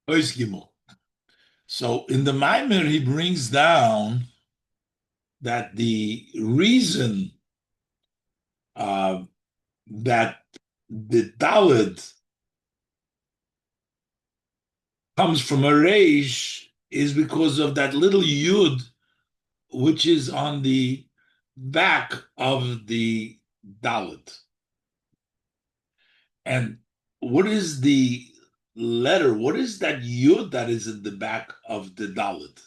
Ois Gimel. So in the Mamer, he brings down that the reason uh, that the Dalit comes from a Reish is because of that little Yud, which is on the back of the Dalit. And what is the letter? What is that Yud that is in the back of the Dalit?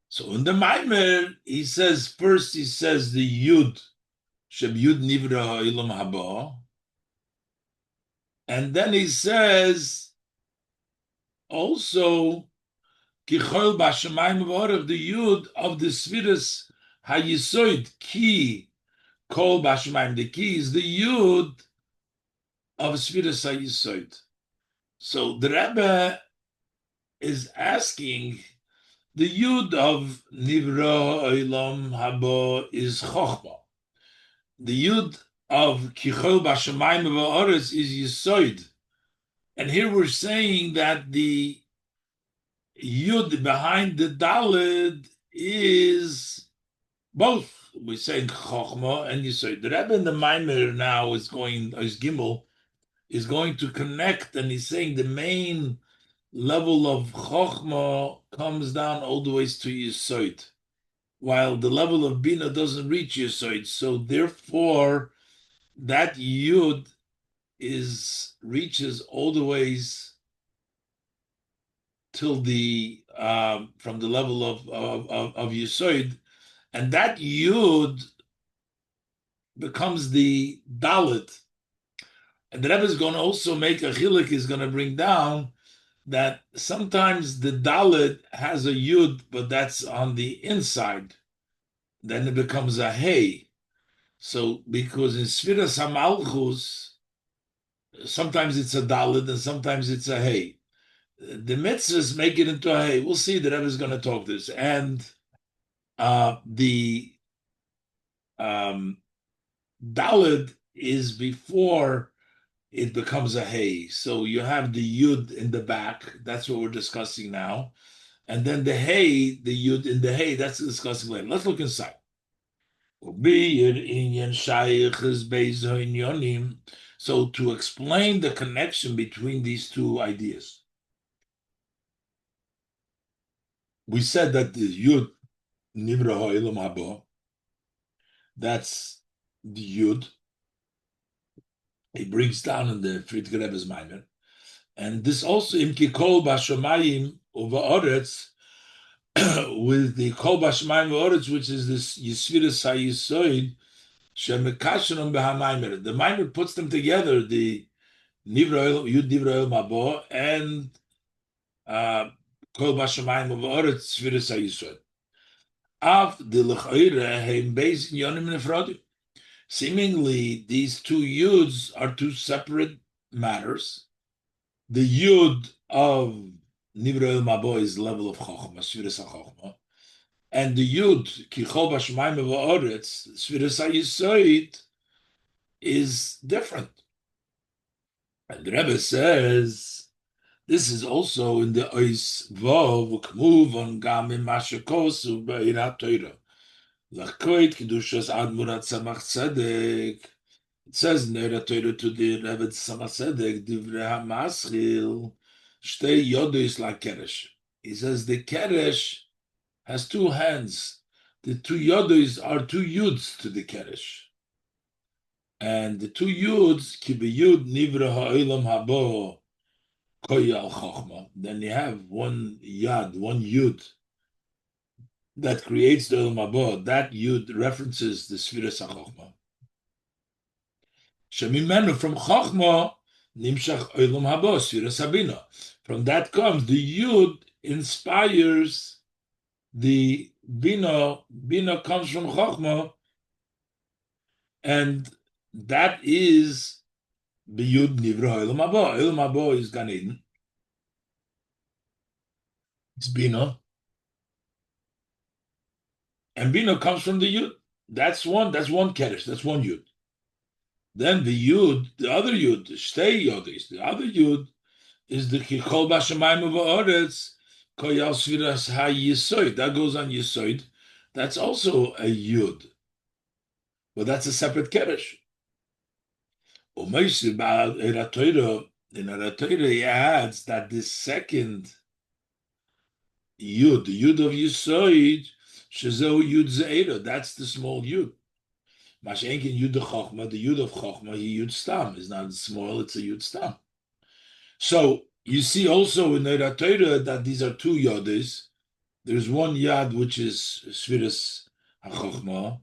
So in the Maimer, he says, first he says the Yud, Sheb Yud Nivra Ha'ilam Haba. And then he says also, Kichol Bashamayim of the Yud of the Svirus Hayisoid, Ki, Kol Bashamayim, the Ki is the Yud of Svirus Hayisoid. So the Rebbe is asking, the Yud of Nivra Olam Haba is Chochma. The Yud of Kichol Bashamayim Va'aretz is Yisoid. And here we're saying that the Yud behind the Dalid is both. We're saying Chochma and Yisoid. The Rebbe in the Maimer now is Gimel, is going to connect, and he's saying the main level of Chochma comes down all the ways to Yisoid, while the level of Bina doesn't reach Yisoid. So therefore, that Yud reaches all the ways till the from the level of Yisoid, and that Yud becomes the Dalit. And the Rebbe is going to also make a chilik, is going to bring down that sometimes the Dalit has a Yud, but that's on the inside. Then it becomes a Hey. So because in Sfiras HaMalchus, sometimes it's a Dalit and sometimes it's a Hey. The mitzvahs make it into a Hey. We'll see. The Rebbe is going to talk this. And the Dalit is before it becomes a Hey. So you have the Yud in the back. That's what we're discussing now. And then the Hey, the Yud in the Hey, that's discussing later. Let's look inside. So to explain the connection between these two ideas, we said that the Yud Nivra Ha'ilam Haba, that's the Yud. He brings down in the Friedrich Rebbe's Maimer. And this also Imki Kol Bashamayim over Oretz, with the Kol Bashamayim Oretz, which is this Yisviras HaYisoid, Shemekashanon BeHaMaimer. The Maimer puts them together, the Nivra Yud Nivra Mabo and Kol Bashamayim over Oretz, Yisviras HaYisoid. Av the L'chayre Heim Beis Yonim Nefrodim. Seemingly, these two Yuds are two separate matters. The Yud of Nivra Mabo is the level of Chochma, Sfiras HaChochma. And the Yud, Kichol Bashmaim Va'oretz, Sfiras HaYisoid, is different. And the Rebbe says, this is also in the Ois Vov, K'muv on Gamim Mashakosu Ba'ira Torah. L'chkoit Kedushas Admurat Samach Tzedek. It says in the Torah to the Rebbe Tzemach Tzedek, Divrei HaMaschil, Shtei Yodois La Keresh. He says the Keresh has two hands. The two Yodois are two Yuds to the Keresh. And the two Yuds, Ki B'Yud Nivra Ha'olam Habo Koyal Chochma. Then you have one Yad, one Yud that creates the Olam Habo. That Yud references the Sfiras HaChochma. Shemimenu, from Chochma, Nimshach Olam Habo, Sfiras HaBina. From that comes the Yud inspires the Bina. Bina comes from Chochma, and that is the Yud Nivra Olam Habo. Olam Habo is Gan Eden. It's Bina. And Bina comes from the Yud. That's one Keresh, that's one Yud. Then the Yud, the other Yud, Shtei Yodis, the other Yud is the Kichol Bashamayim Va'aretz Koyal Sviras HaYisoid. That goes on Yisoid. That's also a Yud, but that's a separate Keresh. Umeisir Ba'al Eratoiro, in Eratoiro he adds that the second Yud, the Yud of Yisoid, Shezeu Yud Zeira, that's the small Yud. Mashenkin Yud Chochma, the Yud of Chochma, he Yud Stam, is not small, it's a Yud Stam. So you see also in the Torah that these are two Yodes. There's one Yad which is Sfiras HaChochma,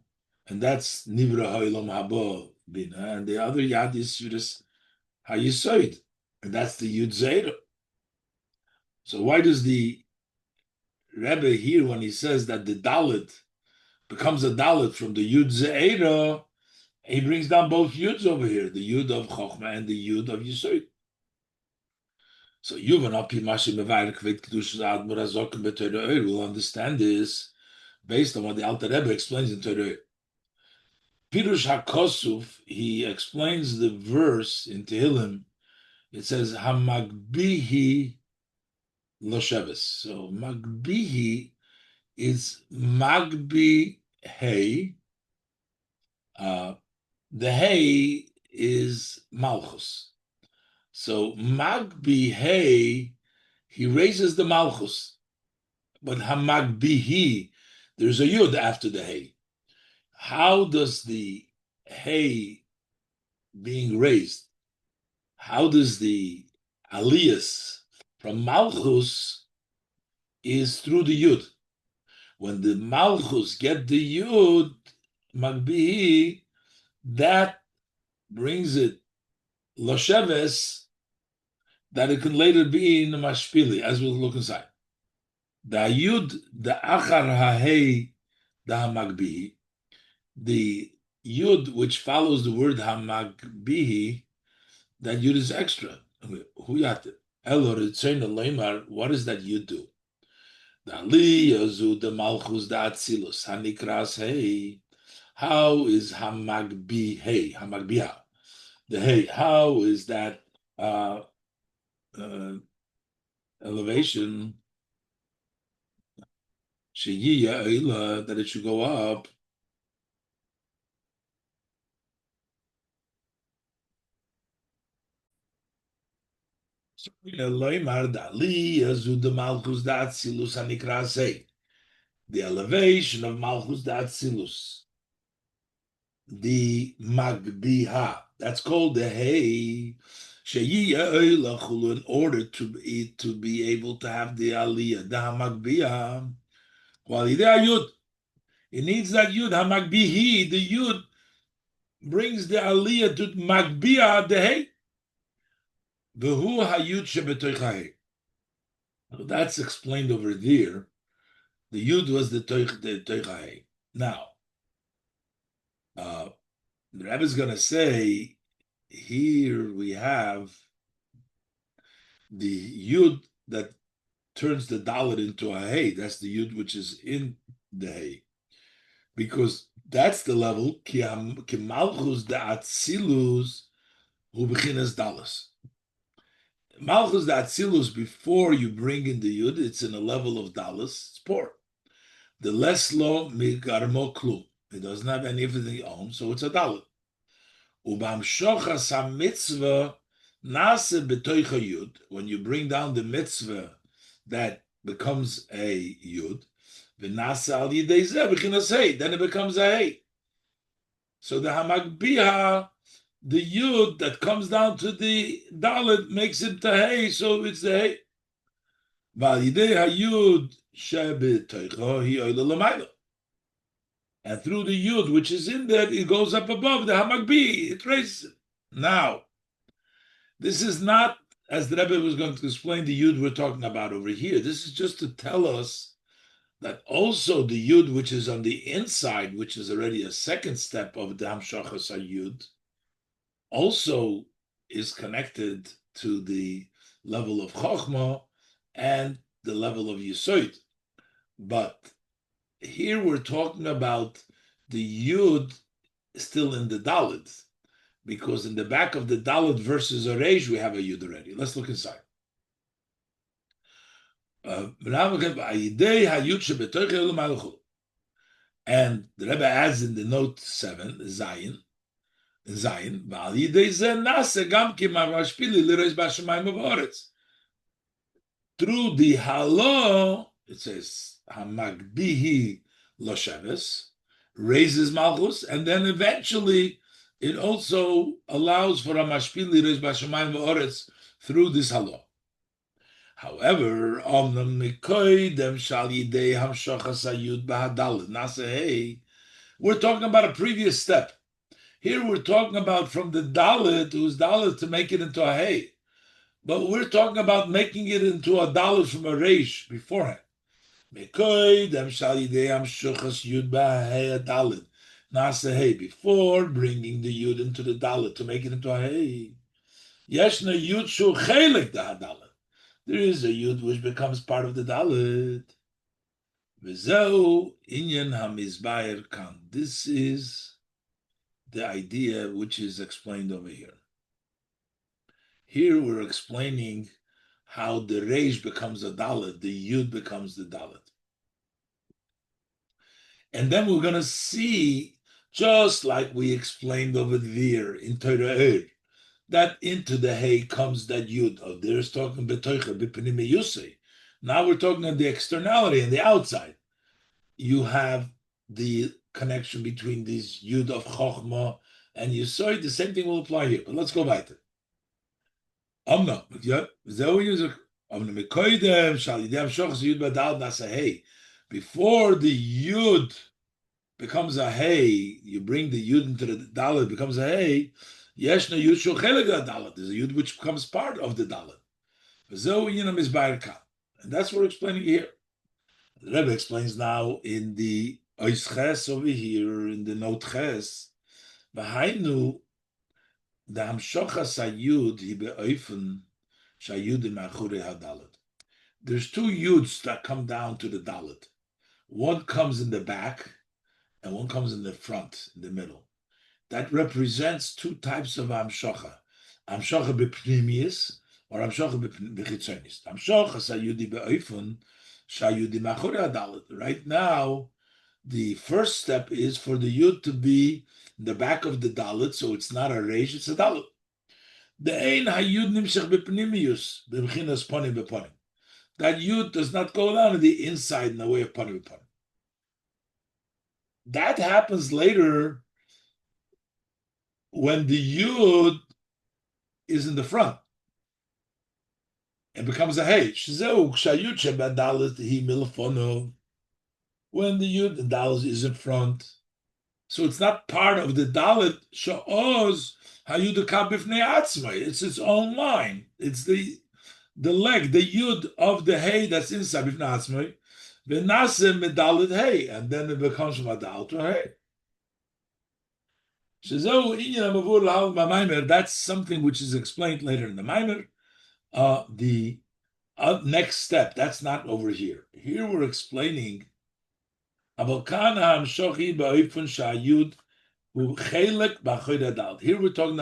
and that's Nivra Ha'ilam Haba Bina, and the other Yad is Sfiras HaYisoid, and that's the Yud Zeira. So why does the Rebbe here, when he says that the Dalit becomes a Dalit from the Yud Zeira, he brings down both Yuds over here, the Yud of Chochma and the Yud of Yisoid. So Yuvan Api Mashi Mevair Kvit Kedushas Admor Azokim BeTorah will understand this based on what the Alter Rebbe explains in Torah. Pirush HaKosuf, he explains the verse in Tehillim. It says Hamagbihi Losheves. So Magbihi is Magbi Hey. The Hey is Malchus. So Magbi Hey, he raises the Malchus. But Hamagbihi, there's a Yud after the Hey. How does the Hey being raised, how does the Aliyas from Malchus is through the Yud? When the Malchus get the Yud, Magbihi, that brings it Losheves, that it can later be in the Mashpili, as we'll look inside. The Yud, the Achar HaHei, the Hamagbihi, the Yud which follows the word Hamagbihi, that Yud is extra. What does that Yud do? The Aliyazu, the Malchus, the Atzilus, Hanikras Hey. How is Hamagbihi, Hamagbiha? The Hey, how is that elevation? That it should go up. The elevation of Malchus da Atzilus, the Magbiha, that's called the Hey, in order to be able to have the Aliyah, the Magbiha, while Yud, it needs that Yud, Hamagbihi, the Yud brings the Aliyah to Magbiha, the Hey. That's explained over there. The Yud was the Toichai. Now, the Rebbe is going to say, here we have the Yud that turns the Dalet into a Hey. That's the Yud which is in the Hey. Because that's the level, Ki Malchus da Atzilus hu bechinas Dalas. Malchus da Atzilus, before you bring in the Yud, it's in a level of Dalas, it's poor. The less lo migarmo klum. It doesn't have anything he owns, so it's a Dalet. Ubam shochas ha-mitzvah nase betoicha Yud. When you bring down the mitzvah, that becomes a Yud. V'nase al yidei zeh b'chinas Hey. Then it becomes a Hey. So the Hamagbiha, the Yud that comes down to the Dalet makes it the Hey, so it's the Hey. V'al ha-Yud shebetoicha hi oila l'mayla. And through the Yud, which is in there, it goes up above the Hamagbi. It raises it. Now, this is not, as the Rebbe was going to explain, the Yud we're talking about over here. This is just to tell us that also the Yud, which is on the inside, which is already a second step of the Hamshachas Yud, also is connected to the level of Chochmah and the level of Yisoid. But here we're talking about the Yud still in the Dalet, because in the back of the Dalet versus a Reish, we have a Yud already. Let's look inside. And the Rebbe adds in the note 7, Zayin, through the halo, it says Hamagbihi Losheves, raises Malchus, and then eventually it also allows for a Mashpili Reish Bashamayim V'Oretz through this halo. However, we're talking about a previous step. Here we're talking about from the Dalit, who's Dalit, to make it into a Hey. But we're talking about making it into a Dalit from a Reish beforehand. Before bringing the Yud into the Dalit to make it into a Hey. Yeshna Yud Shu Chelik da Dalit. There is a Yud which becomes part of the Dalit. V'zeu inyan hamizbayer kan. This is the idea which is explained over here. Here we're explaining how the Reish becomes a Dalit, the Yud becomes the Dalit. And then we're going to see, just like we explained over there in Torah, that into the Hey comes that Yud. Oh, there's talking betoicha b'panime yusei. Now we're talking on the externality and the outside. You have the connection between these Yud of Chochma and Yusoi. The same thing will apply here. But let's go back to it. Before the Yud becomes a Hey, you bring the Yud into the Dalet, becomes a Hey. Yeshna Yud Shul Chelik Dalet. There's a Yud which becomes part of the Dalet. And that's what we're explaining here. The Rebbe explains now in the Ois Ches over here, in the note Ches, V'hainu, the Hamshocha Sayud, he be'oifen, Shayud Ma'chure HaDalet. There's two Yuds that come down to the Dalet. One comes in the back, and one comes in the front, in the middle. That represents two types of Hamshocha. Hamshocha b'pnimius, or Hamshocha b'chitzonis. Hamshocha Sayudi be'oifen, Shayudi Ma'chure HaDalet. Right now, the first step is for the Yud to be in the back of the Dalet, so it's not a Reish, it's a Dalet. The Ein HaYud Nimshech b'pnimius, b'mchinas ponim b'ponim. That Yud does not go down to the inside in the way of ponim b'ponim. That happens later when the Yud is in the front. It becomes a Hey. When the Yud, the Dalet is in front. So it's not part of the Dalet. It's its own line. It's the leg, the Yud of the Hey that's inside Bifnei Atzmai. V'naseh medalet Hey. And then it becomes from a Dalet to a Hey. That's something which is explained later in the Mamer. The next step, that's not over here. Here we're explaining here we're talking the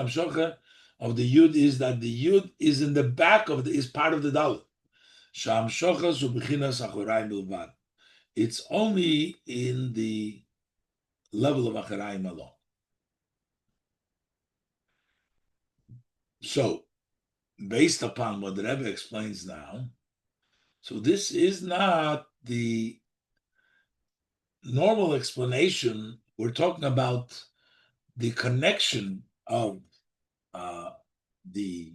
Hamshocha of the Yud is that the Yud is in the back of is part of the Dalet. It's only in the level of Acharayim alone. So, based upon what the Rebbe explains now, so this is not the normal explanation. We're talking about the connection of the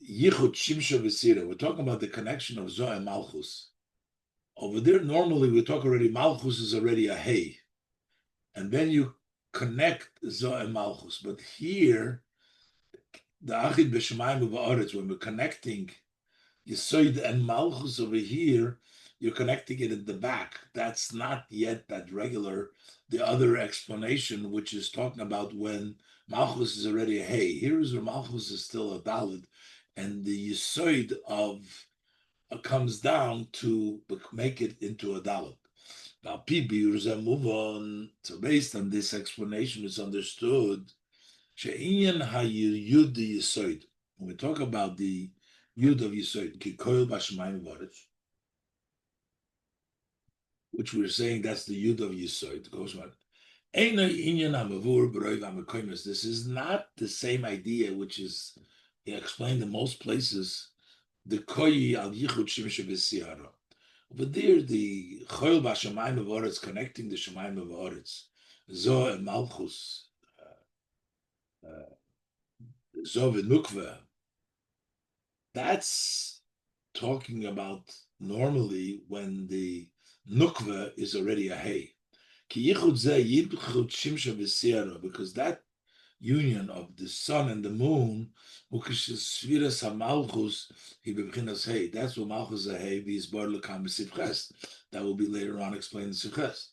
Yichud Shimsha V'Sira. We're talking about the connection of Zoh and Malchus. Over there, normally we talk already, Malchus is already a Hey. And then you connect Zoh and Malchus. But here, the Achid B'Shemayim V'Aretz, when we're connecting Yesod and Malchus over here, you're connecting it at the back. That's not yet that regular, the other explanation, which is talking about when Malchus is already a Hey. Here is where Malchus is still a Dalet, and the Yesod of comes down to make it into a Dalet. Now, move on. So based on this explanation, it's understood. When we talk about the Yud of Yisoid, Kikoil Bashmayim Varetz, which we're saying that's the Yud of Yisoid. This is not the same idea, which is explained in most places. The Koyi al Yichud Shimshe B'Siara. Over there, the Choil B'Shamayim V'Oretz, connecting the Shamayim V'Oretz, Zo and Malchus, Zo v'Nukva. That's talking about normally when the Nukva is already a hay. Because that union of the sun and the moon, that's what Malchus a that will be later on explained in Sifches.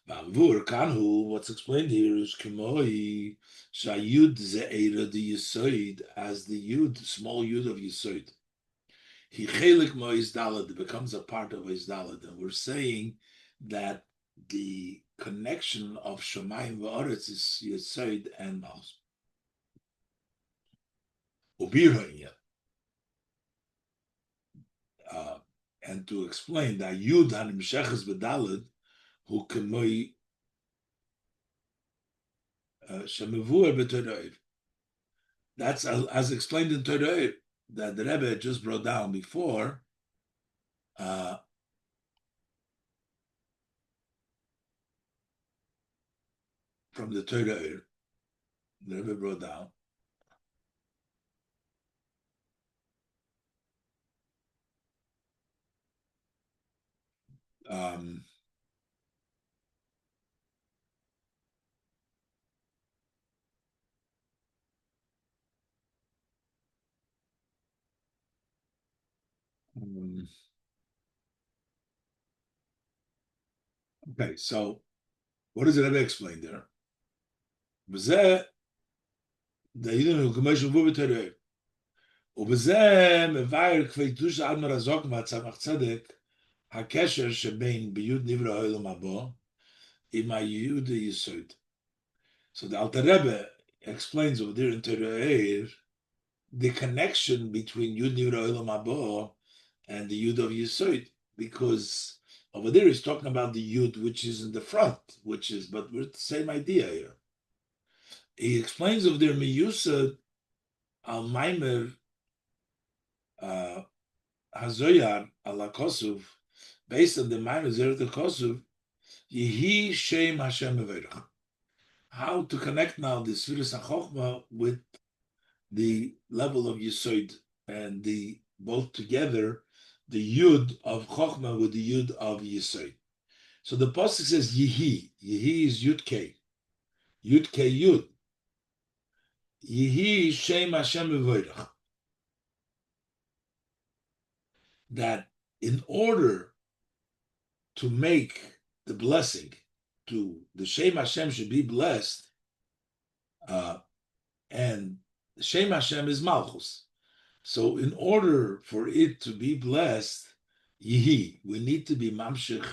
What's explained here is Kimoi Shayud Ze'era the Yisoid, as the Yud, small Yud of Yisoid. He chelik mo Izdalad, becomes a part of Izdalad. And we're saying that the connection of Shemayim V'Oretz is Yisoid and Malchus. And to explain that Yud Hanimsheches B'Dalad, who kemoi Shemevuer B'Torah. That's as explained in Torah that the Rebbe just brought down before. From the Torah, the Rebbe brought down. Okay, so what does the Rebbe explain there? The Yidden who commercial movie Torah. ובזה מבאר כפי קדוש האדמו"ר הזוקן והצמח צדק הקשר שבין ביוד נברא העולם הבא עם היוד היסוד. So the Alter Rebbe explains over there in Torah the connection between Yud Nivra Olam Haba and the Yud of Yisod, because over there he's talking about the Yud which is in the front, but we're the same idea here. He explains over there Miyusad al Mamer Hazoyar ala Kosuv, based on the Mamer Zeret Kosuv, Yehi Shem Hashem Meverach. How to connect now the Sfiras HaChochma with the level of Yisod, and the both together, the Yud of Chochma with the Yud of Yisod. So the pasuk says Yehi. Yehi is Yud K. Yud K Yud. Yehi Shem Hashem Mevorach. That in order to make the blessing, to the Shem Hashem should be blessed, and Shem Hashem is Malchus. So in order for it to be blessed, Yehi, we need to be Mamshech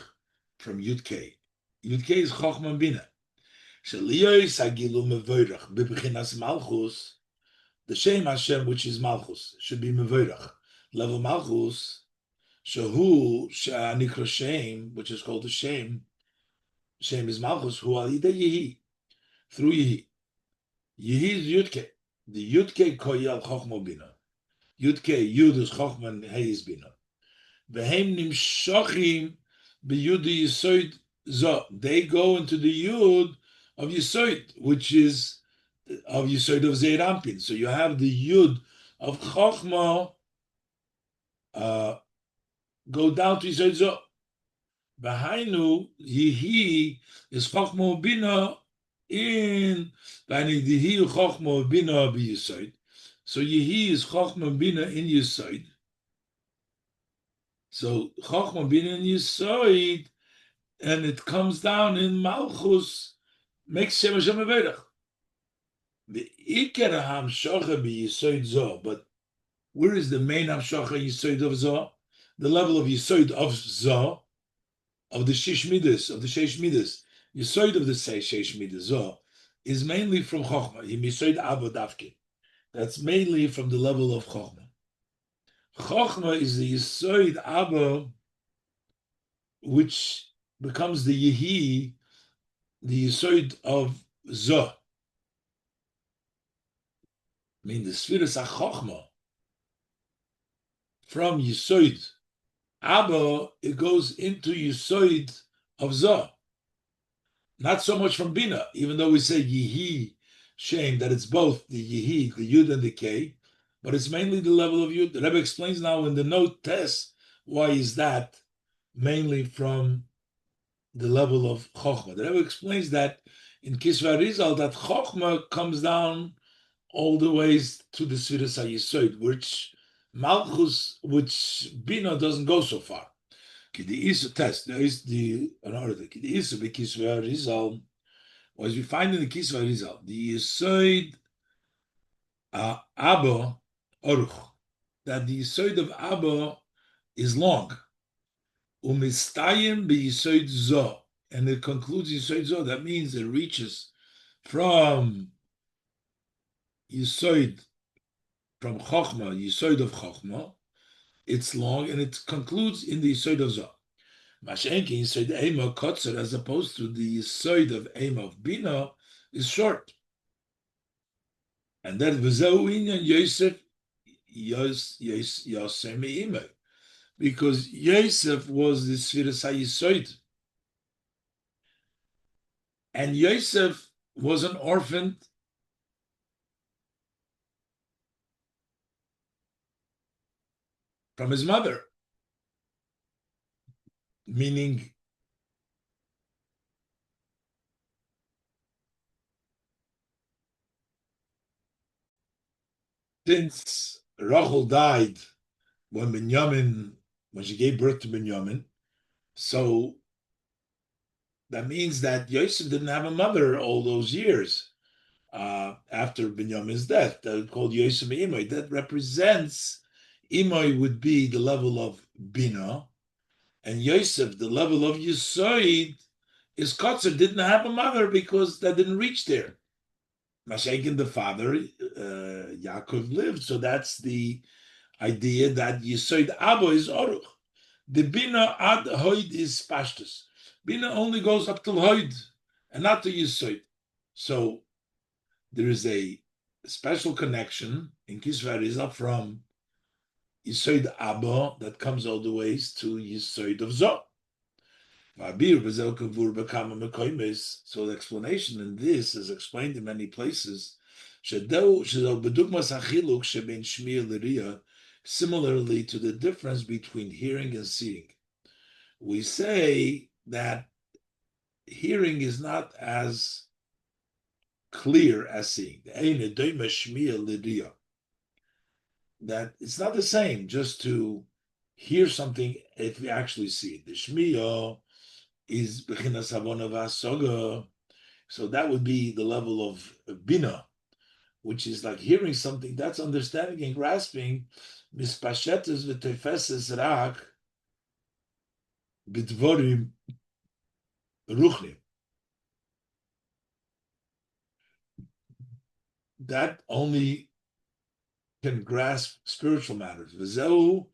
from Yud K. Yud K is Chochma Bina. Shaliyos Hagilu Mevorach, B'Bechinas Malchus, the Shem Hashem, which is Malchus, should be Mevorach. Level Malchus, Shahu Nikra Shem, which is called the Shem. Shem is Malchus, Hu Alida Yehi, through Yehi. Yehi is Yud K. The Yud K Koyal Chochma Bina. Yud K, Yud is Chochma and Hey is Bina. Vehem Nimshachim B'Yud Yisoid Zo. They go into the Yud of Yisoid, which is of Yisoid of Zeir Ampin. So you have the Yud of Chochma go down to Yisoid Zo. Behainu Yehi is Chochma Bina in Yehi Chochma Bina B'Yisoid. So Yehi is Chochma Bina in Yisoid. So Chochma Bina in Yisoid, and it comes down in Malchus, makes Shem Hashem Mevorach. The Iker HaMshocha B'Yisoid Zo, but where is the main Hamshocha Yisoid of Zo? The level of Yisoid of Zo, of the Shish Midas, of the Sheish Midas. Yisoid of the Sheish Midas Zo is mainly from Chochma. Yisoid Abba Davke. That's mainly from the level of Chochma. Chochma is the Yisoid Abba, which becomes the Yehi, the Yisoid of Zoh. I mean, the Sfiras HaChochma from Yisoid Abba, it goes into Yisoid of Zoh. Not so much from Bina, even though we say Yehi Shem, that it's both the Yehi, the Yud and the K, but it's mainly the level of Yud. The Rebbe explains now in the note test why is that mainly from the level of Chochmah. The Rebbe explains that in Kisva Rizal that Chochmah comes down all the ways to the Sfiras HaYesod, which Malchus, which Bina doesn't go so far. The Isa test, there is the another the Isa Kisva Rizal, as we find in the Kisva Rizal, the Yesod Abba Oruch, that the Yesod of Abba is long. Umistayim be Yesod Zo, and it concludes Yesod Zo. That means it reaches from Yesod, from Chochma, Yesod of Chochma. It's long, and it concludes in the Yesod of Zo. Mashenki Yesod Ema Kotzer, as opposed to the Yesod of Ema of Bina, is short. And that V'zeu Inyan Yosef Yosem Ime, because Yosef was the Sfiras HaYesod. And Yosef was an orphan from his mother, meaning since Rachel died when she gave birth to Binyamin, so that means that Yosef didn't have a mother all those years after Binyamin's death. That called Yosef Imoy. That represents Imoy would be the level of Bina, and Yosef, the level of Yisoid, is Kotzer didn't have a mother because that didn't reach there. Mashiach, the father, Yaakov lived, so that's the idea that Yisoid Abba is Oruch. The Bina ad Hoid is Pashtus. Bina only goes up till Hoid and not to Yisoid. So there is a special connection in Kisva Rizal from Yisoid Abba that comes all the ways to Yisoid of Zoh. So the explanation in this is explained in many places. Similarly to the difference between hearing and seeing. We say that hearing is not as clear as seeing. That it's not the same just to hear something if you actually see it. The shmiya is bechinas havona v'asoga, so that would be the level of bina, which is like hearing something. That's understanding and grasping. Mispashetes v'tefeses rak b'dvorim ruchnim. That only can grasp spiritual matters. V'zeu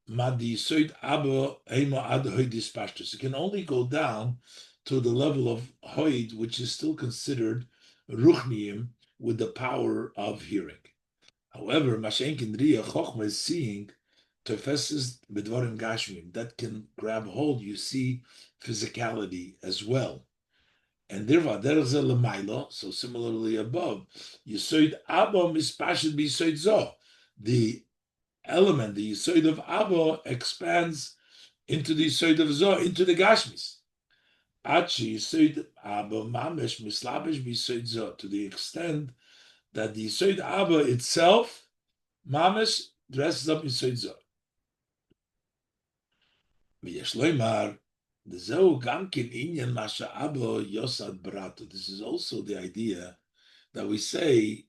madi soid abba ema ad hoidis pashtus. It can only go down to the level of hoid, which is still considered ruchniim, with the power of hearing. However, mashenkin riya chochma is seeing tefesses bedvarim gashmim, that can grab hold. You see physicality as well. And therefore, there's a lemaila. So similarly above, Yisoid Abba mispashid b'Yisoid Zo. The element, the Yisoid of Abba, expands into the Yisoid of Zo, into the Gashmis. Achi Yisoid Abba mamesh mislabish b'Yisoid Zo, to the extent that the Yisoid Abba itself, mamesh, dresses up Yisoid Zo. V'yesh loymar, this is also the idea that we say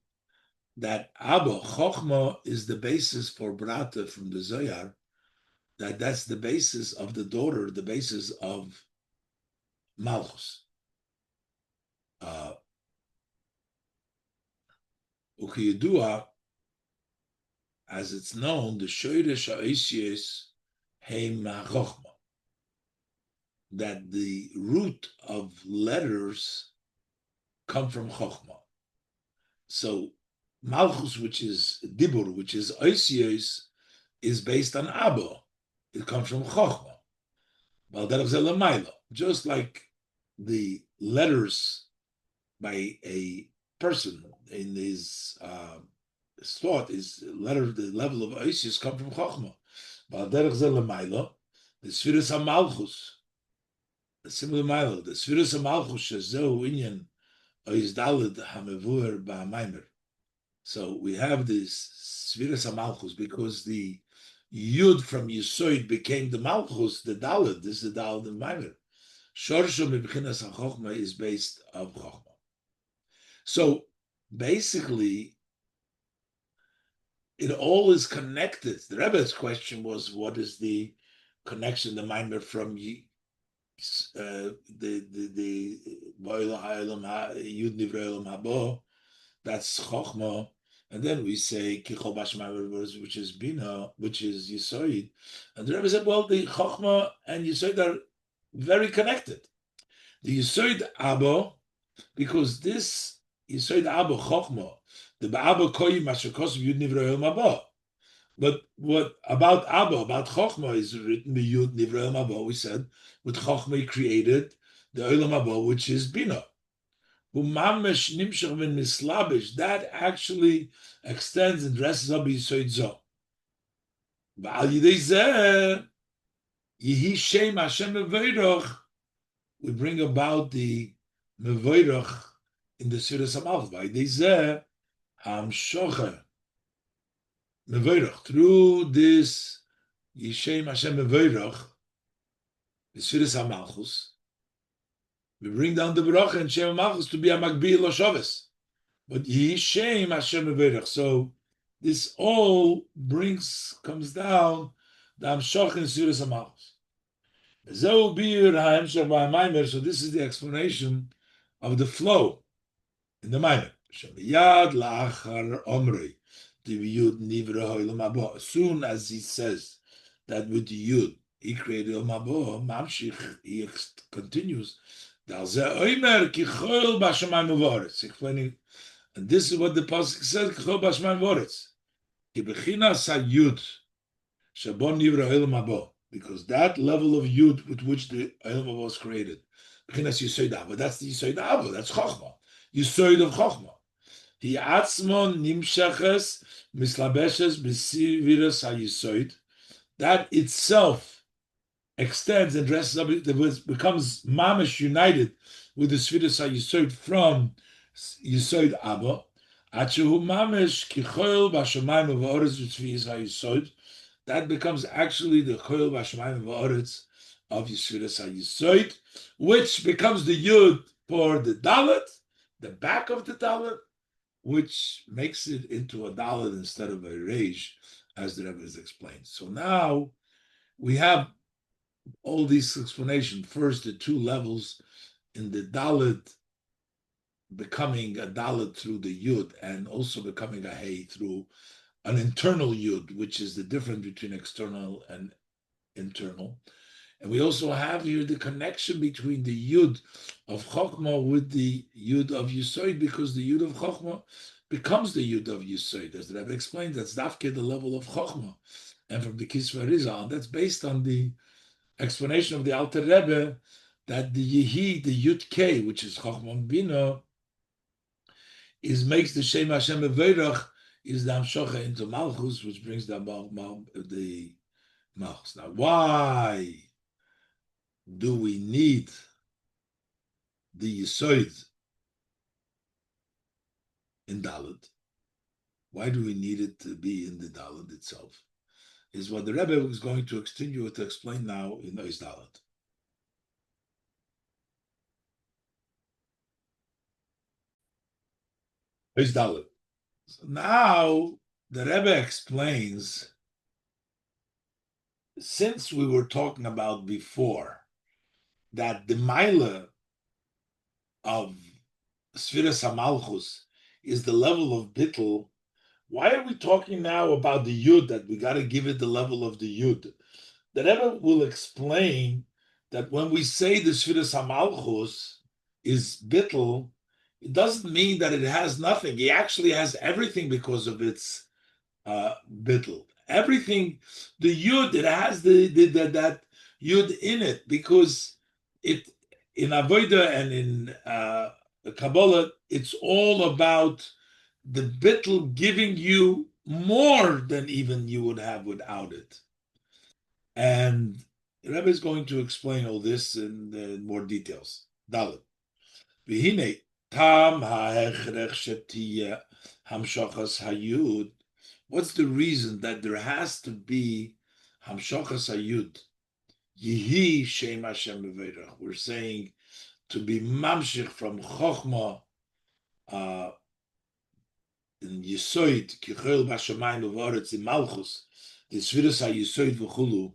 that Abba, Chochma, is the basis for Brata from the Zohar, that's the basis of the daughter, the basis of Malchus. Ukiyudua, as it's known, the shoyresh ha'oisios heim ha'chochma, that the root of letters come from chochma. So malchus, which is dibur, which is oisios, is based on Abba. It comes from chochma. Just like the letters by a person in his thought is the level of oisios come from chochma. The spheres malchus, the similar milo, the spheres malchus shezeu inyan ois daled hamevur ba'maimer. So we have this spheres malchus because the Yud from Yisoid became the Malchus, the Dalet. This is the Dalet of Maimer. Shorsho Mibchinas HaChochma is based on Chochma. So basically, it all is connected. The Rebbe's question was, what is the connection, the Maimer from the Boil Yud Nivrei Olam Haba? That's Chochma. And then we say Kichol Bashmai, which is Bina, which is Yisoid. And the Rebbe said, well, the Chochma and Yisoid are very connected. The Yisoid Abba, because this Yisoid Abba Chochma, the Abba Koyi Mashakos Yud Nivrei Olam Haba. But what about Abba, about Chochma is written the Yud Nivrei Olam Haba. We said with Chochma he created the Olam Haba, which is Bina. That actually extends and dresses up Yisoid Zo. We bring about the Mevoirach in the Siras Amalch. By Dezeh, Shocher Mevoirach. Through this Yishem Hashem Mevoirach, the Siras Amalchus, we bring down the Baruch and Shem Malchus to be a Magbil Loshoves. But Yishem Hashem Mevoirach. So this all comes down the Amshoch in Siras Amalchus. So this is the explanation of the flow in the Maimer. As soon as he says that with the Yud he created Olam Haba, Mamshich, he continues. Explaining, and this is what the pasuk says: Kichol b'Shamayim v'Oretz. Ki bechinas hayud shabon nivra Olam Haba. Because that level of Yud with which the Olam Haba was created, bechinas Yisoid Abba, that's the Yisoid Abba, that's Chochma, Yisoid of Chochma. He atzmon nimshaches mislabeshes b'siviras haYisoid. That itself extends and dresses up, it becomes mamish united with the Sviras HaYisoid from Yisoid Abba. Achehu mamish kichoil b'Shamayim v'Oretz v'Sviras HaYisoid. That becomes actually the Choil B'Shamayim v'Oretz of Yisviras HaYisoid, which becomes the Yud for the Dalet, the back of the Dalet, which makes it into a Dalet instead of a Reish, as the Rebbe has explained. So now we have all these explanations. First, the two levels in the Dalet becoming a Dalet through the Yud, and also becoming a Hey through an internal Yud, which is the difference between external and internal. And we also have here the connection between the Yud of Chochma with the Yud of Yisoid, because the Yud of Chochma becomes the Yud of Yisoid. As the Rebbe explained, that's Dafke, the level of Chochma. And from the Kisva Rizal, that's based on the explanation of the Alter Rebbe that the Yehi, the Yud K, which is Chochma Bina, makes the Shem Hashem Mevoirach, is the Amshocha into Malchus, which brings the Malchus. Now, why do we need the Yisoid in Dalet? Why do we need it to be in the Dalet itself? Is what the Rebbe is going to continue to explain now in Ois Dalet. Ois Dalet. So now the Rebbe explains, since we were talking about before that the Maila of Sfiras HaMalchus is the level of Bittul why are we talking now about the Yud, that we got to give it the level of the Yud? The Rebbe will explain that when we say the Sfiras HaMalchus is bittul, it doesn't mean that it has nothing. It actually has everything because of its bittul. Everything, the Yud, it has that Yud in it, because it in Avodah and in Kabbalah, it's all about the bittul giving you more than even you would have without it. And Rebbe is going to explain all this in more details. Dalet. V'hinei tam ha'echrech shetiyeh hamshachas hayud. What's the reason that there has to be hamshachas hayud? Yihi shem Hashem meveirach. We're saying to be mamshich from chokhmah in Yisoid, kichol b'shamayim u'v'aretz in Malchus, the Sfiras HaYisoid v'chulu,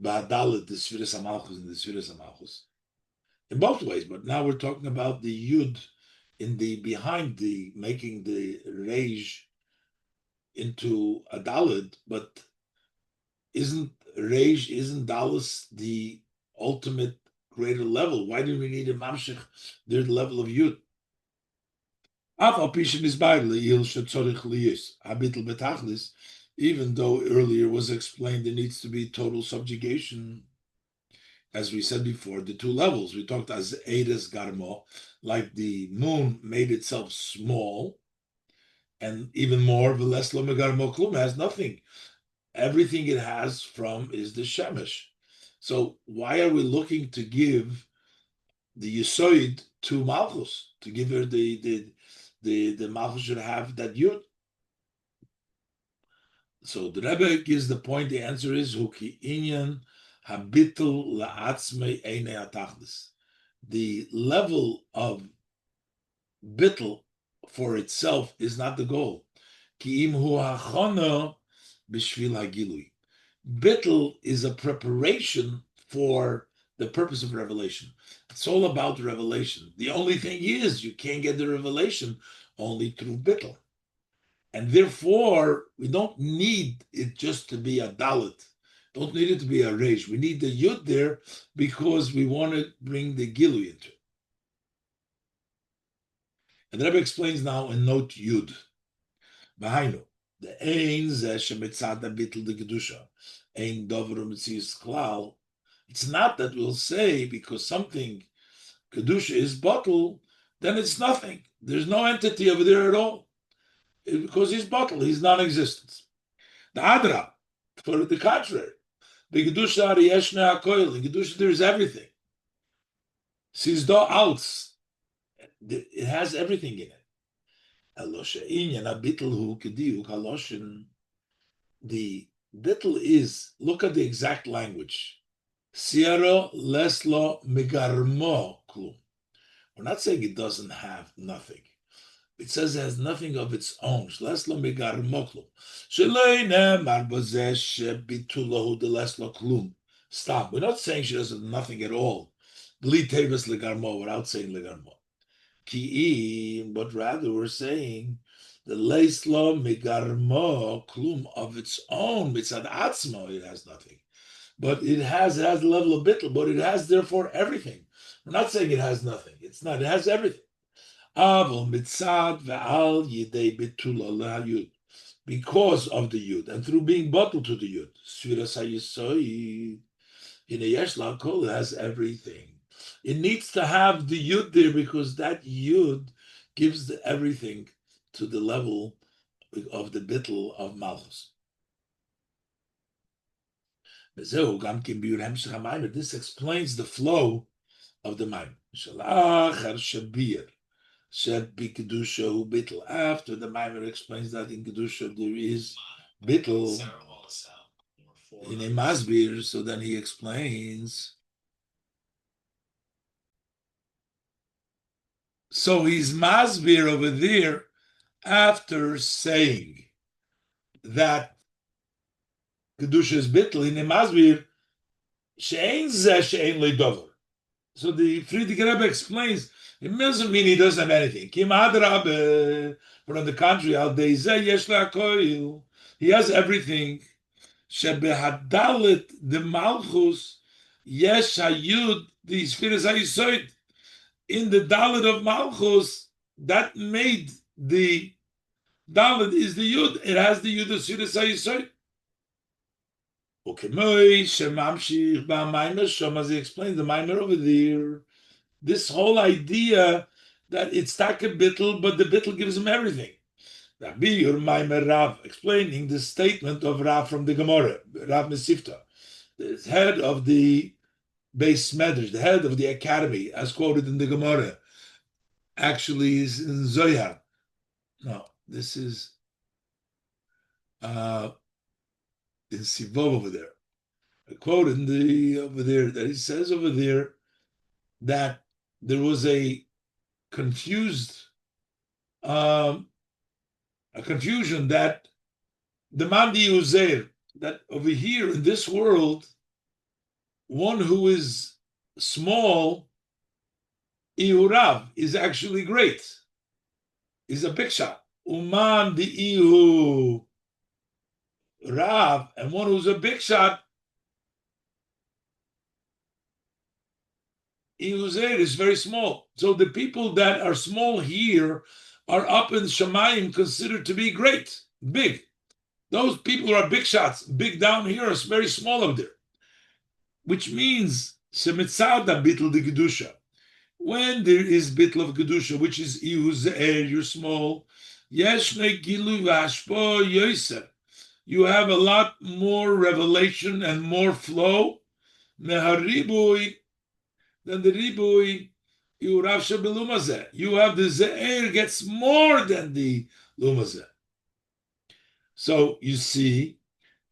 ba'adalet, the Sfiras HaMalchus and the Sfiras HaMalchus. In both ways, but now we're talking about the Yud in the behind the making the Reish into a Dalet, but isn't Dallas the ultimate greater level? Why do we need a Mamshech, the level of Yud? Even though earlier was explained there needs to be total subjugation, as we said before, the two levels. We talked as Eides Garmo, like the moon made itself small, and even more, Veleslo Megarmo Klum has nothing. Everything it has from is the Shemesh. So why are we looking to give the Yisoid to Malchus, to give her the Malchus should have that Yud? So the Rebbe gives the point. The answer is Huki Inyan Habitul La'atzmei Eine Atachlis. The level of bittul for itself is not the goal. Ki im hu hachana b'shvil hagilui. Bittul is a preparation for the purpose of revelation. It's all about revelation. The only thing is you can't get the revelation only through bittul. And therefore, we don't need it just to be a dalit. Don't need it to be a reish. We need the yud there because we want to bring the gilu into it. And the Rebbe explains now in note yud. Behind the ein zeh shemitzad bittul de kedusha ein dover mitzias klal. It's not that we'll say because something kedusha is bottle, then it's nothing. There's no entity over there at all. Because he's bottle, he's non-existent. The Adra, for the contrary, the Kedusha Yeshna HaKoil, in Kedusha there is everything. Sizdo Alts, it has everything in it. The bittul is, look at the exact language. Siero leslo migarmo klum. We're not saying it doesn't have nothing. It says it has nothing of its own. Stop. We're not saying she doesn't have nothing at all. Without saying legarmo. But rather we're saying the leislo megarmo klum of its own. Mitzad atzmo, it has nothing. But it has a level of bittul, but it has therefore everything. We're not saying it has nothing. It's not. It has everything. Because of the yud and through being bottled to the yud, Sfiras HaYisoid in a yesh la'kol has everything. It needs to have the yud there because that yud gives everything to the level of the bittul of Malchus. This explains the flow of the Mamer. After the Mamer explains that in Kedusha there is bittul in a masbir, so then he explains. So he's masbir over there after saying that Kedusha is bittul in a masbir she'ein zeh she'ein ledover. So the Friedrich Rebbe explains, it doesn't mean he doesn't have anything. Kim Adrabe, but on the contrary, al deizeh yesh le'akoil, he has everything. Shebehadalit the Malchus yesh hayud the Spirit hayisoid. In the Dalit of Malchus, that made the Dalit is the Yud. It has the Yud of Spirit hayisoid. Okay, Shemamshich ba'Mamer Shom, as he explains the Mamer over there. This whole idea that it's tak a bittel, but the bittel gives him everything. Rabbi Mamer Rav, explaining the statement of Rav from the Gemara, Rav Mesifta, the head of the base medrash, the head of the academy, as quoted in the Gemara, actually is in Zohar. No, this is in Sivov over there. A quote in the over there that he says over there that there was a confused a confusion that the Mandi Uzair, that over here in this world, one who is small, Ihurav, is actually great. Is a big shot. Uman the Ihu Rav, and one who's a big shot, Ihuzair, is very small. So the people that are small here are up in Shemayim considered to be great, big. Those people who are big shots, big down here, are very small up there. Which means Shemitzada bitl de Gedusha. When there is bitl of Gedusha, which is Ihuzair, you're small, Yeshne Gilu Vashpo Yoser. You have a lot more revelation and more flow meharibui than the ribui Yurav Shabelumazeh. You have the Ze'er gets more than the Lumazeh. So you see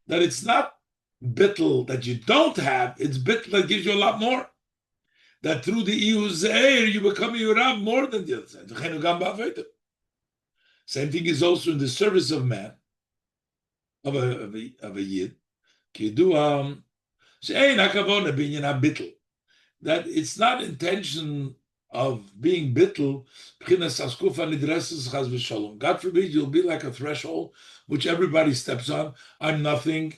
that it's not bittel that you don't have, it's bittel that gives you a lot more. That through the Ihu Ze'er you become Yurav more than the other side. Same thing is also in the service of man. Of a yid, that it's not intention of being bittul. God forbid you'll be like a threshold which everybody steps on. I'm nothing.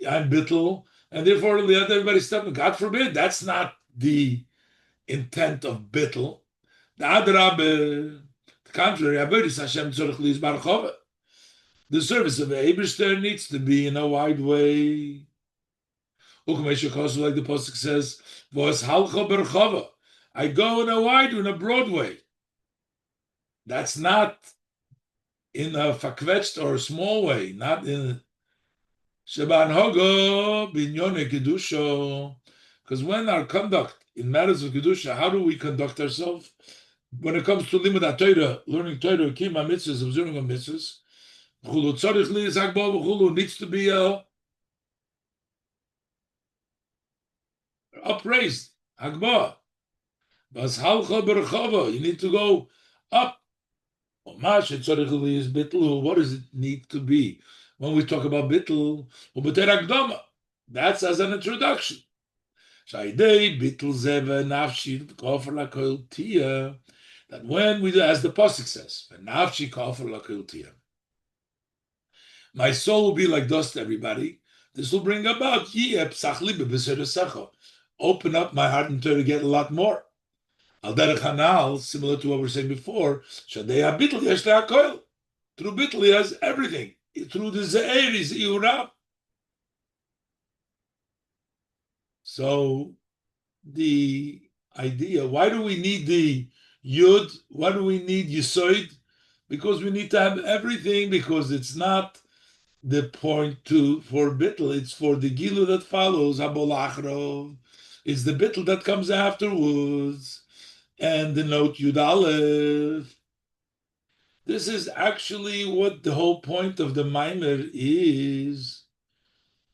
I'm bittul, and therefore let everybody step on. God forbid. That's not the intent of bittul. The contrary, the service of the Eberster needs to be in a wide way. Like the Pasuk says, I go in a wide, in a broad way. That's not in a fakvetched or a small way, not in Sheban Hogo Binyone Kedusha. Because when our conduct in matters of Kedusha, how do we conduct ourselves? When it comes to Limud Torah, learning Torah, Kima mitzvahs, observing of mitzvahs, needs to be upraised. Hagbah. You need to go up. What does it need to be? When we talk about bittul, that's as an introduction. That when we do, as the pasuk says, my soul will be like dust, everybody. This will bring about open up my heart and try to get a lot more. Al derech hanal, similar to what we were saying before, through bittul he has everything. Through the ze'er is iurab. So the idea, why do we need the yud? Why do we need yisoid? Because we need to have everything, because it's not the point for bittul, it's for the gilu that follows, habolachro. It's the bittul that comes afterwards. And the note Yud Aleph. This is actually what the whole point of the Mamer is,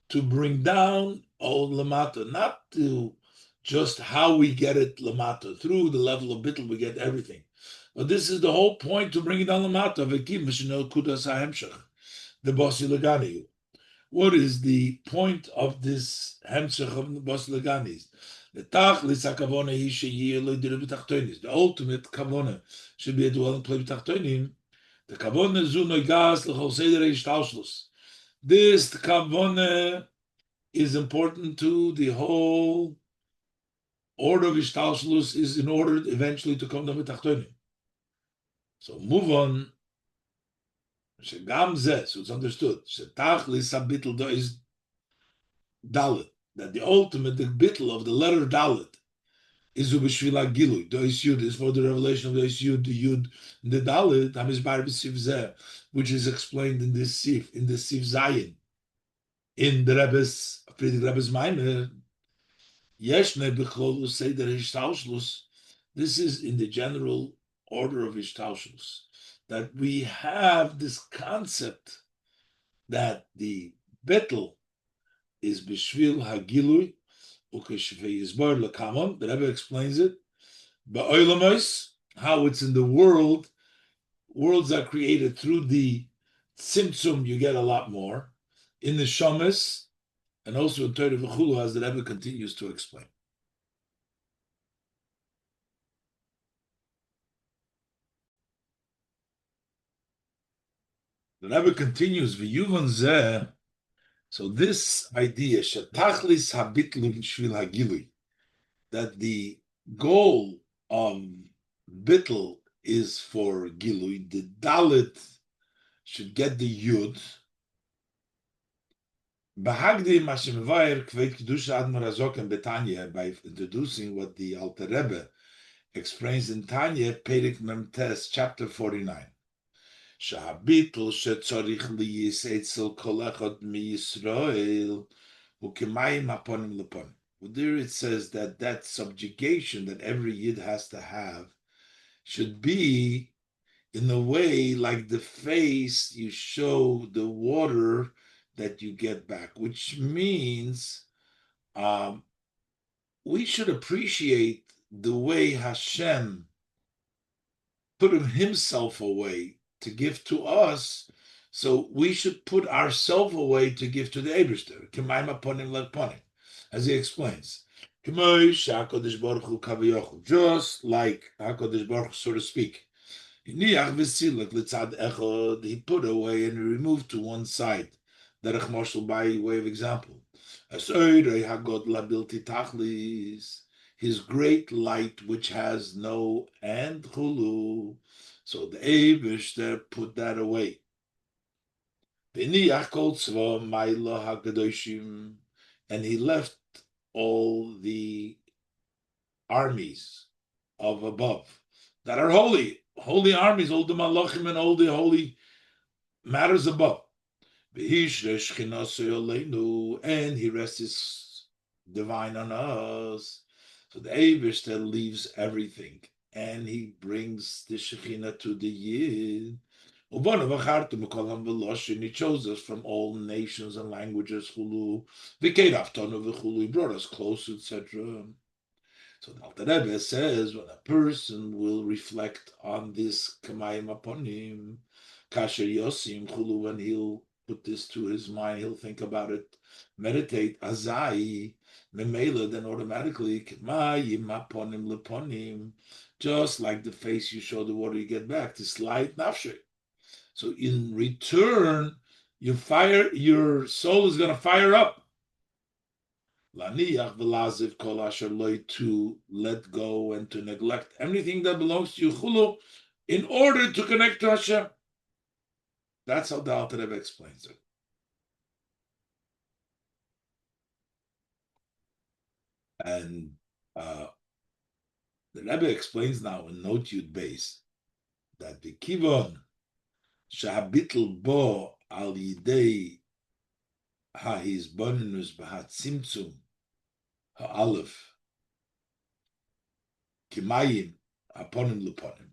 to bring down all Lamata, not to just how we get it Lamata. Through the level of bittul we get everything. But this is the whole point, to bring it down Lamata. The Basi Legani. What is the point of this hemshech of the Basi Legani? The ultimate kavona should be a dwelling place b'tachtonim. The kavona zu noigas l'chol seder ha'ishtalshlus. This kavona is important to the whole order of ishtalshlus, is in order eventually to come down b'tachtonim. So move on. Shegam zeh, so it's understood. Shetachlis habitl do is dalet. That the ultimate, the bitl of the letter dalet, is ubeshvila gilu. Do is yud is for the revelation of the yud, the dalet. Hamizbar b'siv zeh, which is explained in this sif, Zayin, in the Rebbe's Friedrich Rebbe's Mamer. Yeshne b'chlolu seder hishtalshlus. This is in the general order of hishtalshlus, that we have this concept that the betel is b'shvil hagilui ukeshvei yizbar lekamon. The Rebbe explains it. Ba'olamos, how it's in the world. Worlds are created through the tzimtzum. You get a lot more in the shamas, and also in Torah v'chulu, as the Rebbe continues to explain. The Rebbe continues, v'yuvan zeh. So this idea, shetachlis habitlu shvil hagilui, that the goal of bitl is for gilui, the dalit should get the yud. Bahagdi mashemvayer kvet kedusha admar azok and Betanya, by introducing what the Alter Rebbe explains in Tanya, Perek Memtes, chapter 49. Shahabitl shetzorich liyis etzel kol echad miyisrael ukemayim aponim leponim. There it says that subjugation that every yid has to have should be in a way like the face you show the water that you get back, which means we should appreciate the way Hashem put himself away to give to us, so we should put ourselves away to give to the Eibishter. As he explains, just like HaKadosh Baruch Hu, so to speak, he put away and removed to one side. Derech Moshel, by way of example, his great light which has no end, chulu. So the Eibishter put that away. And he left all the armies of above that are holy armies, all the malachim and all the holy matters above. And he rests his divine on us. So the Eibishter leaves everything, and he brings the Shekhinah to the Yid. He chose us from all nations and languages. He brought us close, etc. So the Alter Rebbe says, when a person will reflect on this Kamayim Aponim, Kasher Yosim Chulu, when he'll put this to his mind, he'll think about it, meditate, Azai, Memela, then automatically, Kamayim Aponim Leponim, just like the face you show the water you get back, this light nafshe. So in return, your soul is going to fire up. Laniach v'laziv kol asher loy, to let go and to neglect anything that belongs to you, chulu, in order to connect to Hashem. That's how the Alter Rebbe explains it. And the Rebbe explains now in Note Yud Beis that the kivon shahabitl bo al yidei ha'hizbonenus b'hatzimtzum ha'alef kimayim aponim leponim,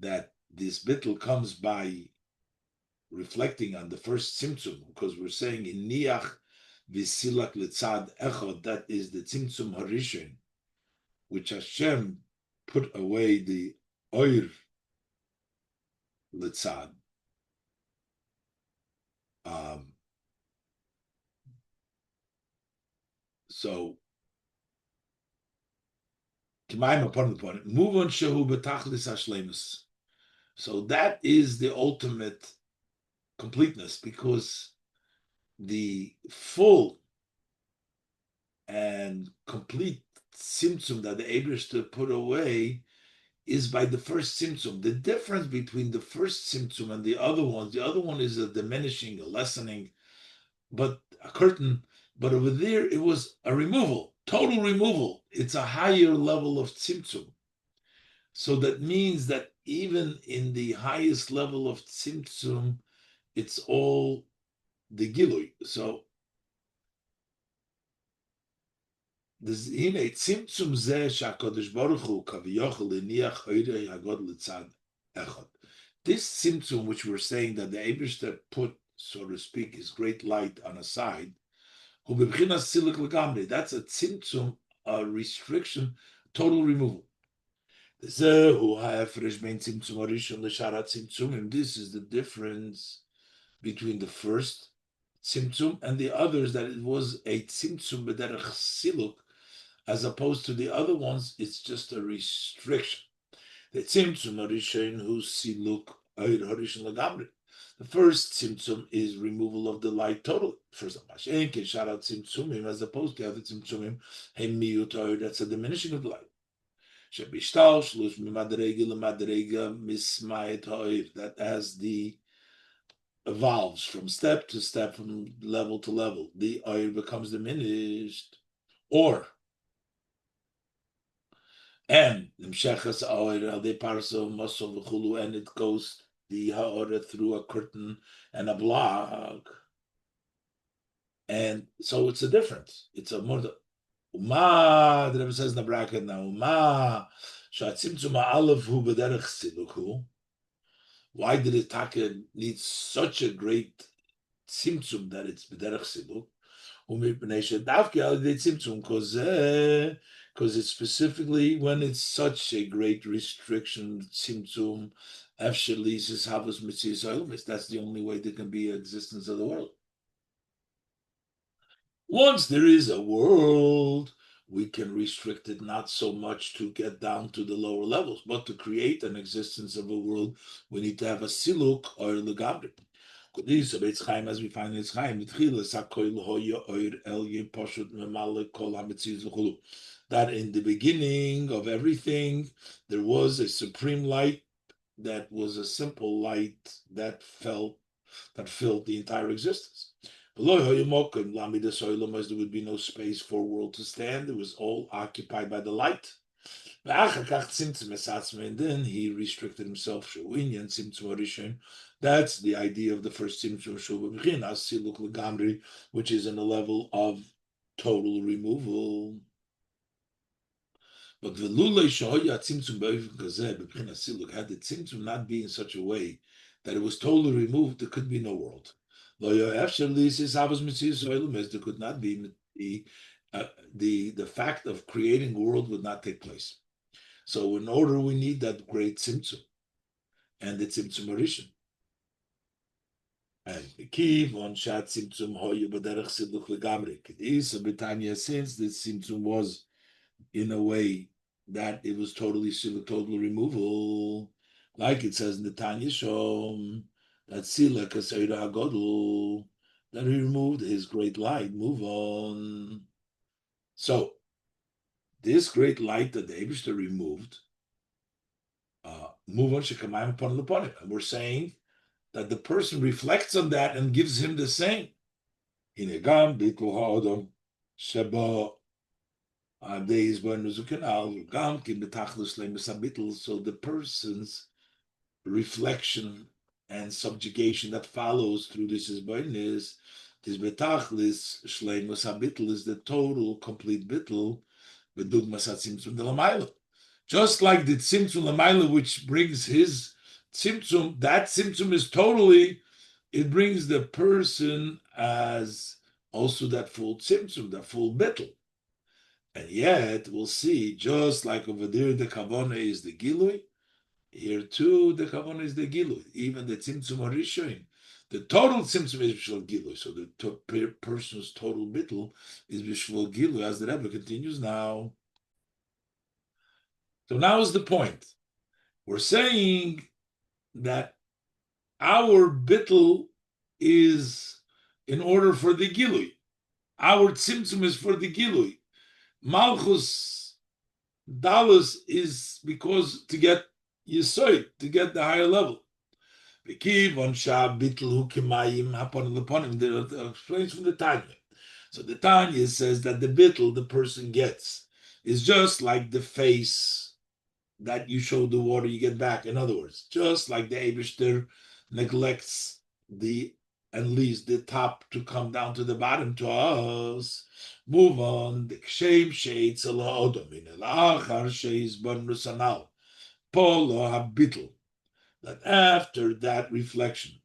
that this bitl comes by reflecting on the first tzimtzum, because we're saying in niach v'silak letzad echad, that is the tzimtzum harishon, which Hashem put away the oir letzad. So, move on shehu betachlis hashlemus. So that is the ultimate completeness, because the full and complete symptom that the Eibishter put away is by the first symptom. The difference between the first symptom and the other one is a diminishing, a lessening, but a curtain. But over there, it was a removal, total removal. It's a higher level of symptom. So that means that even in the highest level of symptom, it's all the gilui. So this tzimtzum zeh shakadosh baruch hu kaviyochel leniach oirei hagod litzad echad. This tzimtzum, which we're saying that the Eibishter put, so to speak, his great light on a side, hu bebchinas silik legamri. That's a tzimtzum, a restriction, total removal. This is the difference between the first tzimtzum and the others, that it was a tzimtzum b'derech siluk, as opposed to the other ones, it's just a restriction. The tzimtzum harishon hu siluk oir harishon legamri. The first tzimtzum is removal of the light totally. First of all, tzimtzumim, as opposed to the other tzimtzumim, hemiyut oir, that's a diminishing of the light. That as the evolves from step to step, from level to level, the oil becomes diminished, or and and it goes the ha'ora through a curtain and a block, and so it's a difference. It's a more. Uma, the Rebbe says in the bracket now, Uma, Shatzimtzum Aleph Hu B'derech Siluku. Why did it need such a great tzimtzum that it's B'derech Siluk? Because it's specifically when it's such a great restriction, tzimtzum, Efshelis is Havas Mitzvahs Oilmis. That's the only way there can be existence of the world. Once there is a world, we can restrict it not so much to get down to the lower levels, but to create an existence of a world, we need to have a siluk or legabri. As we find in Chaim, that in the beginning of everything, there was a supreme light that was a simple light that filled the entire existence. There would be no space for a world to stand. It was all occupied by the light. And then he restricted himself. That's the idea of the first tzimtzum, which is in a level of total removal. But had the tzimtzum not be in such a way that it was totally removed, there could be no world. There could not be the fact of creating a world would not take place. So in order, we need that great tzimtzum and the tzimtzum harishon. And the key on shat tzimtzum hoyu b'derech siluch legamri. Kedis b'tanya, since the tzimtzum was in a way that it was totally removal, like it says in the Tanya Shom, that Sila Kasayra Hagodl, that he removed his great light. Move on. So, this great light that the Eibishter removed, move on, Shekamayim upon the Ponim. And we're saying that the person reflects on that and gives him the same. Hinegam Bitlu Ha'odom Sheba. So the person's reflection and subjugation that follows through this is betachlis shleimus habitl, is the total complete bitl, bedugmas hatzimtzum de lamayla. Just like the tzimtzum lamayla, which brings his tzimtzum, that tzimtzum is totally, it brings the person as also that full tzimtzum, that full bitl. And yet, we'll see, just like over there, the kavana is the gilui, here too, the kavana is the gilui. Even the tzimtzum harishon, The total tzimtzum is b'shvil gilui. So the person's total bittul is b'shvil gilui, as the Rebbe continues now. So now is the point. We're saying that our bittul is in order for the gilui. Our tzimtzum is for the gilui. Malchus Dallas is because to get Yisoid, to get the higher level. Explains from the Tanya. So the Tanya says that the bittul the person gets is just like the face that you show the water you get back. In other words, just like the Eibishter neglects the and leaves the top to come down to the bottom to us. Move on. The kshem shades in el sheis nusanal. Polo habitl. That after that reflection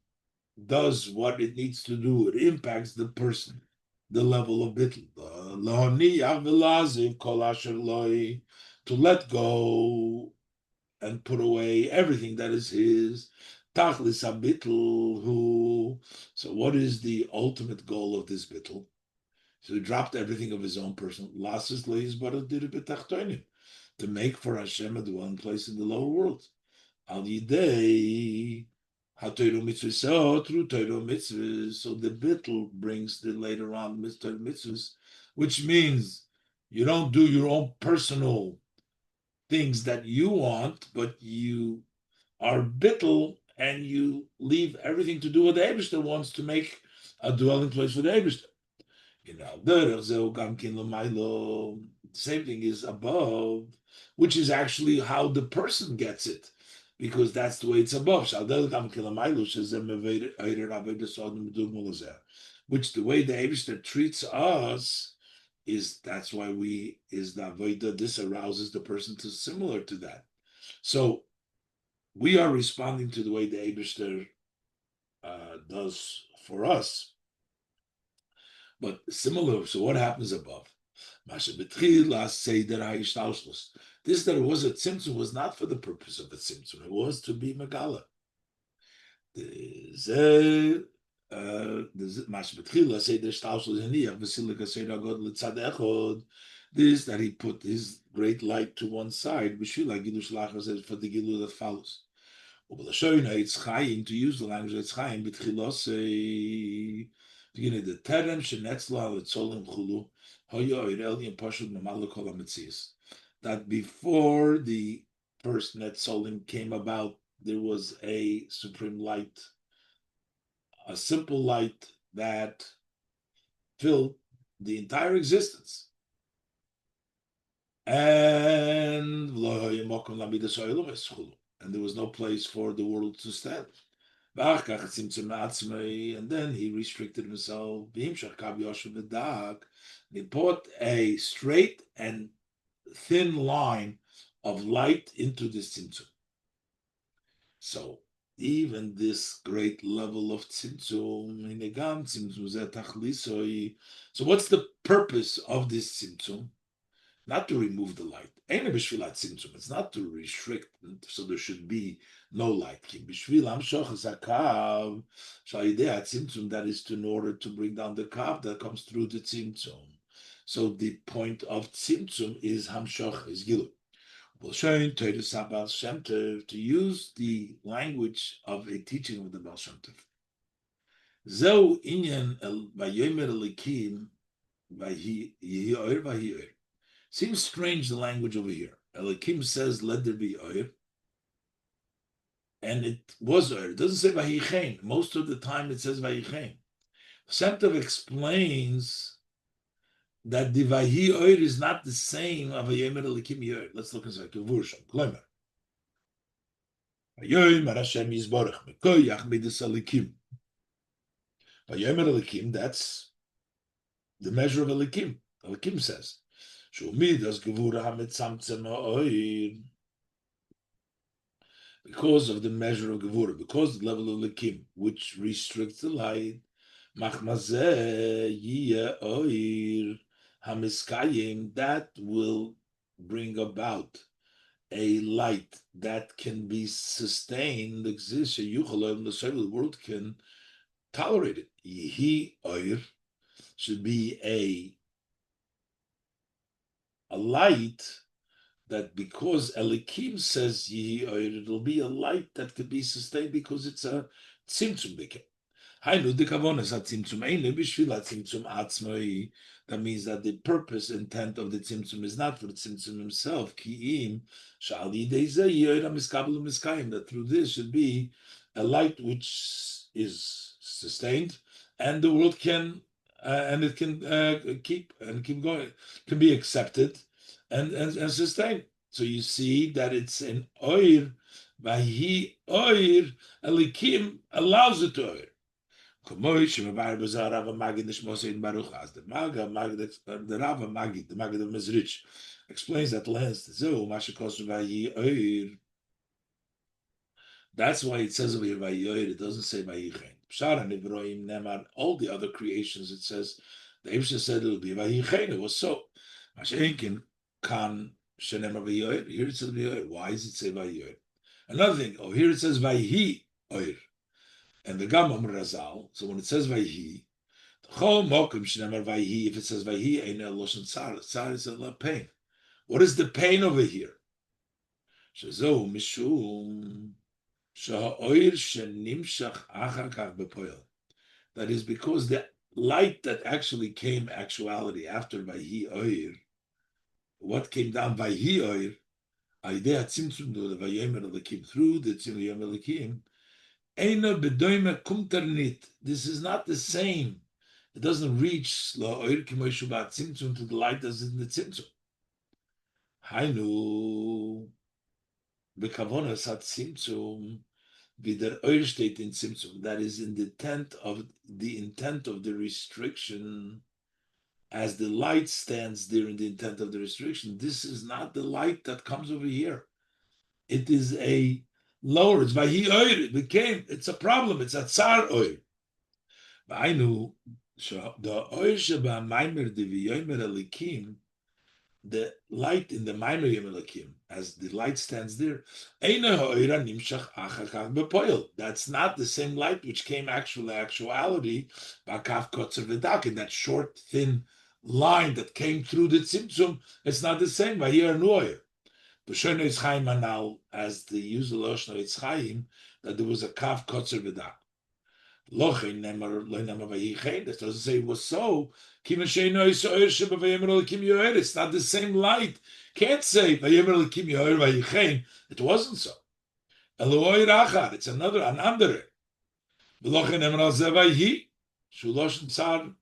does what it needs to do, it impacts the person, the level of bitl. To let go and put away everything that is his. Tachlis habitl who. So what is the ultimate goal of this bitl? So he dropped everything of his own personal lasses leis, but it did it to make for Hashem a dwelling place in the lower world. Al yidei ha'toiro mitzvah through Torah mitzvahs. So the bittul brings the later on mitzvahs, which means you don't do your own personal things that you want, but you are bittul and you leave everything to do what the Eibishter wants to make a dwelling place for the Eibishter. The same thing is above, which is actually how the person gets it, because that's the way it's above. Which the way the Eibishter treats us is that's why we is the avodah. This arouses the person to similar to that. So we are responding to the way the Eibishter does for us. But similar, so what happens above? This that it was a tzimtzum was not for the purpose of a tzimtzum. It was to be megala. This that he put his great light to one side, for the gilu that follows. To use the language of Chaim, beginning the terem shenetzla letzolim chulu hoyo ireli and pashut mamalo kol hametzias. That before the first netzolim came about, there was a supreme light, a simple light that filled the entire existence. And there was no place for the world to stand. And then he restricted himself. He put a straight and thin line of light into the tzimtzum. So even this great level of tzimtzum, so what's the purpose of this tzimtzum? Not to remove the light. It's not to restrict, so there should be no light. That is in order to bring down the kav that comes through the tzimtzum. So the point of tzimtzum is hamshach, is gilu. To use the language of a teaching of the Baal Shem Tov. Zeu inyan vayomer elikim vayi oir vayi oir. Seems strange the language over here. Elikim says, let there be oir. And it was oir. It doesn't say vayichein. Most of the time it says vayichein. Shem Tov explains that the vayi oir is not the same of vayomer elikim oir. Let's look inside. Kevursham. Kloimer. Vayomer Hashem yizborach mekoyach midas elikim. Vayomer elikim, that's the measure of elikim. Elikim says, because of the measure of Gevura, because of the level of Lekim, which restricts the light, that will bring about a light that can be sustained, exists, the world can tolerate it. Yehi oir should be a light that, because Elikim says Yehi oir, it'll be a light that could be sustained because it's a tzimtzum bike. Hainu the kavonas hatzimtzum eine bishvil hatzimtzum atzmoi. That means that the purpose, intent of the tzimtzum is not for the tzimtzum himself. Ki'im shali deizeh yoyra miskabel miskayim. That through this should be a light which is sustained, and the world can and it can keep going, can be accepted and sustained. So you see that it's an oir, vahi oir, elikim allows it to oir. The Maggid of Mezrich, explains that last. That's why it says over here Vayoir. It doesn't say Vayichen. Pshar and Ivroim Nemar. All the other creations, it says the Ibsha said it'll be Vayichen. It was so. Mashenkin kan shenemar Vayoir. Here it says Vayoir. Why does it say Vayoir? Another thing. Oh, here it says Vayhi Oir. And the Gamam Razal, so when it says Vayhi, if it says Vayhi, ain't a Loshan Tsar. Tsar is a pain. What is the pain over here? Shazo Mishum Shahoir Shenimshach Achakach Bepoil. That is because the light that actually came actuality after Vayhi Oir, what came down Vayhi Oir, Aidea Tzimtzum the Vayemer Elikim, through the Tzimtzum Elikim. This is not the same. It doesn't reach to the light as in the tzimtzum. Hainu bekavonas hat tzimtzum vider oir steht in tzimtzum. That is in the intent of the restriction, as the light stands there in the intent of the restriction. This is not the light that comes over here. It is a lower. It's Vahi oir. It became. It's a problem. It's a tsar oir. I knew the oir sheba Mamer Yomer Elikim, the light in the Mamer Yomer Elikim, as the light stands there. That's not the same light which came actuality. Bakaf Kotzer V'dak, in that short thin line that came through the tzimtzum. It's not the same. Vahi oir. B'shon Eitz Chaim Anal, as the use of Loshno Eitz Chaim, that there was a kaf kotzer v'dak. Lochein nemar lo nemar vayichein. That doesn't say it was so. It's not the same light. Can't say vayemer lekim yoer vayichein. It wasn't so. Eloy rachad. It's an andere. Lochein nemar al zevayhi shuloshin tzar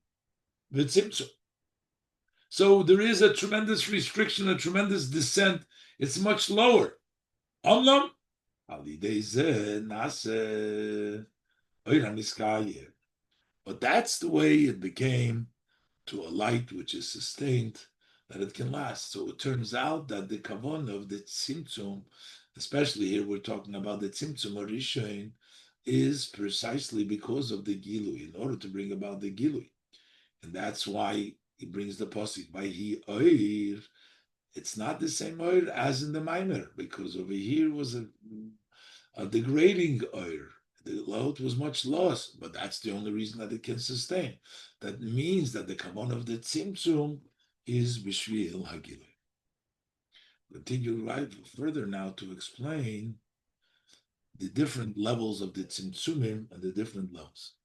v'tzimtzum. So there is a tremendous restriction, a tremendous descent. It's much lower. But that's the way it became to a light which is sustained, that it can last. So it turns out that the kavon of the tzimtzum, especially here we're talking about the tzimtzum orishain, is precisely because of the gilui, in order to bring about the gilui. And that's why he brings the posik by he oir. It's not the same oir as in the Mamer, because over here was a degrading oir. The load was much lost, but that's the only reason that it can sustain. That means that the kavon of the tzimtzum is b'shvil hagilui. Continue right further now to explain the different levels of the tzimtzumim and the different levels.